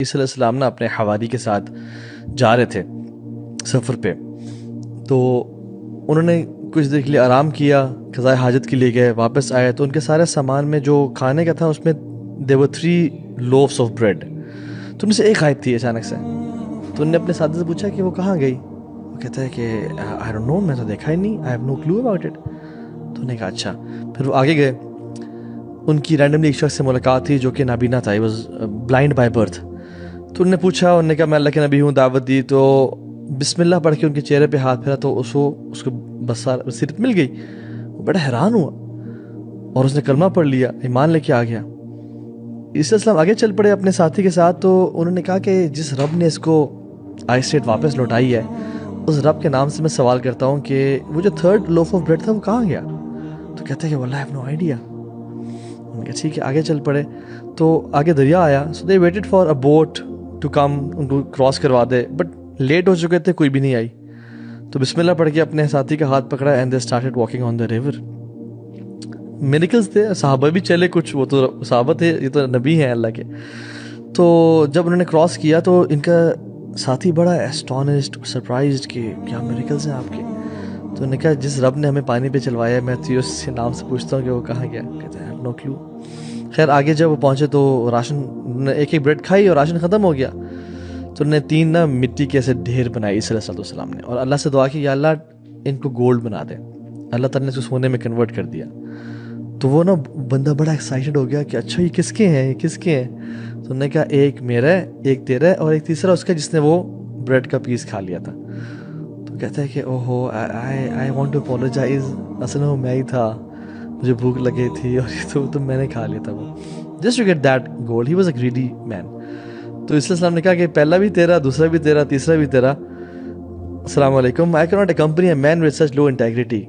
عیسیٰ علیہ السلام نا اپنے حواری کے ساتھ جا رہے تھے سفر پہ، تو انہوں نے کچھ دیر کے لیے آرام کیا، قضائے حاجت کے لیے گئے، واپس آئے تو ان کے سارے سامان میں جو کھانے کا تھا اس میں there were 3 loaves of bread، تو ان سے ایک غائب تھی اچانک سے. تو انہوں نے اپنے ساتھی سے پوچھا کہ وہ کہاں گئی؟ وہ کہتا ہے کہ I don't know، میں تو دیکھا ہی نہیں، I have no clue about it. تو انہوں نے کہا اچھا. پھر وہ آگے گئے، ان کی رینڈملی ایک شخص سے ملاقات تھی جو کہ نابینا تھا، he was blind by birth. تو انہوں نے پوچھا، انہوں نے کہا میں اللہ کے نبی ہوں، دعوت دی. تو بسم اللہ پڑھ کے ان کے چہرے پہ ہاتھ پھیرا تو اس کو بصیرت مل گئی. وہ بڑا حیران ہوا اور اس نے کلمہ پڑھ لیا، ایمان لے کے آ گیا. عیسیٰ السلام آگے چل پڑے اپنے ساتھی کے ساتھ. تو انہوں نے کہا کہ جس رب نے اس کو آئی سٹیٹ واپس لوٹائی ہے، اس رب کے نام سے میں سوال کرتا ہوں کہ وہ جو 3rd loaf of bread تھا وہ کہاں گیا؟ تو کہتا ہے کہ واللہ I have no idea. انہوں نے کہا ٹھیک ہے، آگے چل پڑے. تو آگے دریا آیا، so they waited for a boat to come، ان کو کراس کروا دے، بٹ لیٹ ہو چکے تھے، کوئی بھی نہیں آئی. تو بسم اللہ پڑھ کے اپنے ساتھی کا ہاتھ پکڑا and they started walking on the river. Miracles تھے، صحابہ بھی چلے کچھ، وہ تو صحابہ تھے، یہ تو نبی ہیں اللہ کے. تو جب انہوں نے کراس کیا تو ان کا ساتھی بڑا اسٹونشڈ، سرپرائزڈ کہ کیا میریکلز ہیں آپ کے. تو انہوں نے کہا جس رب نے ہمیں پانی پہ چلوایا ہے، میں تو اس سے نام سے پوچھتا ہوں کہ وہ کہاں گیا. کہتے ہیں نو کلو. خیر آگے جب وہ پہنچے تو راشن، ایک بریڈ کھائی اور راشن ختم ہو گیا. تو انہوں نے 3 مٹی کے ایسے ڈھیر بنائے عیسیٰ علیہ السلام نے، اور اللہ سے دعا کی یا اللہ ان کو گولڈ بنا دے. اللہ تعالیٰ نے اس کو سونے میں کنورٹ کر دیا. تو وہ بندہ بڑا ایکسائٹڈ ہو گیا کہ اچھا یہ کس کے ہیں، یہ کس کے ہیں. تو انہوں نے کہا ایک میرا ہے، ایک تیرا ہے، اور ایک تیسرا اس کا جس نے وہ بریڈ کا پیس کھا لیا تھا. تو کہتا ہے کہ اوہو آئی وانٹ ٹو اپولوجائز، اصل میں وہ میں ہی تھا، مجھے بھوک لگی تھی اور یہ تو میں نے کھا لیا تھا وہ، just to get that gold. He was a greedy man. تو عیسیٰ السلام نے کہا کہ پہلا بھی تیرا، دوسرا بھی تیرا، تیسرا بھی تیرا. السلام علیکم، I can not accompany a man with such low integrity.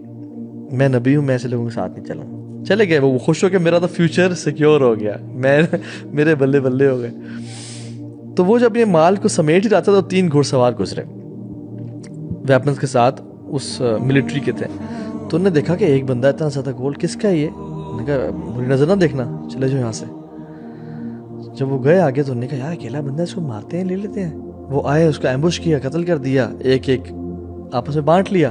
میں نبی ہوں، میں ایسے لوگوں کے ساتھ نہیں چلوں. چلے گئے وہ خوش ہو کے، میرا تو فیوچر سیکیور ہو گیا، میرے بلے بلے ہو گئے. تو وہ جب یہ مال کو سمیٹ ہی رہا تھا تو 3 گھوڑ سوار گزرے ویپنز کے ساتھ، اس ملٹری کے تھے. تو انہوں نے دیکھا کہ ایک بندہ اتنا زیادہ گولڈ کس کا ہے یہ. انہوں نے کہا بری نظر نہ دیکھنا، چلے جاؤ یہاں سے. جب وہ گئے آگے تو انہوں نے کہا یار اکیلا بندہ، اس کو مارتے ہیں، لے لیتے ہیں. وہ آئے، اس کو ایمبوش کیا، قتل کر دیا، ایک ایک آپس میں بانٹ لیا.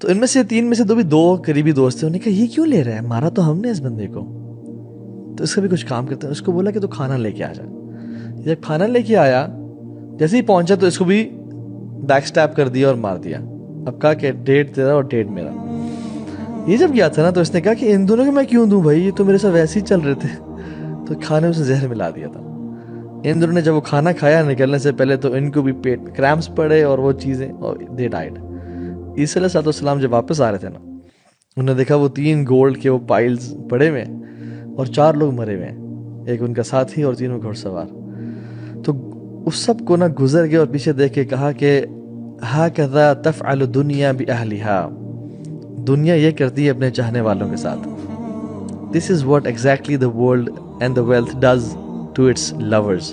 تو ان میں سے 3 میں سے 2 قریبی دوست تھے. انہوں نے کہا یہ کیوں لے رہا ہے، مارا تو ہم نے اس بندے کو، تو اس کا بھی کچھ کام کرتے ہیں. اس کو بولا کہ تو کھانا لے کے آ جا. جب کھانا لے کے آیا، جیسے ہی پہنچا تو اس کو بھی بیک سٹیپ کر دیا اور مار دیا. اب کہا کہ 1.5 تیرا اور 1.5 میرا. یہ جب گیا تھا نا تو اس نے کہا کہ ان دونوں کو میں کیوں دوں بھائی، یہ تو میرے ساتھ ویسے ہی چل رہے تھے. تو کھانے میں سے زہر ملا دیا تھا. ان دونوں نے جب وہ کھانا کھایا نکلنے سے پہلے تو ان کو بھی پیٹ میں کریمپس پڑے اور وہ چیزیں، اور دے ڈائڈ. عیسیٰ علیہ السلام جب واپس آ رہے تھے نا، انہوں نے دیکھا وہ 3 گولڈ کے وہ پائلز پڑے ہوئے اور 4 لوگ مرے ہوئے ہیں، ایک ان کا ساتھی اور 3 گھوڑ سوار. تو اس سب کو گزر گئے اور پیچھے دیکھ کے کہا کہ ہاکذا تفعل الدنیا باہلھا، دنیا یہ کرتی ہے اپنے چاہنے والوں کے ساتھ. This is what exactly the world and the wealth does to its lovers.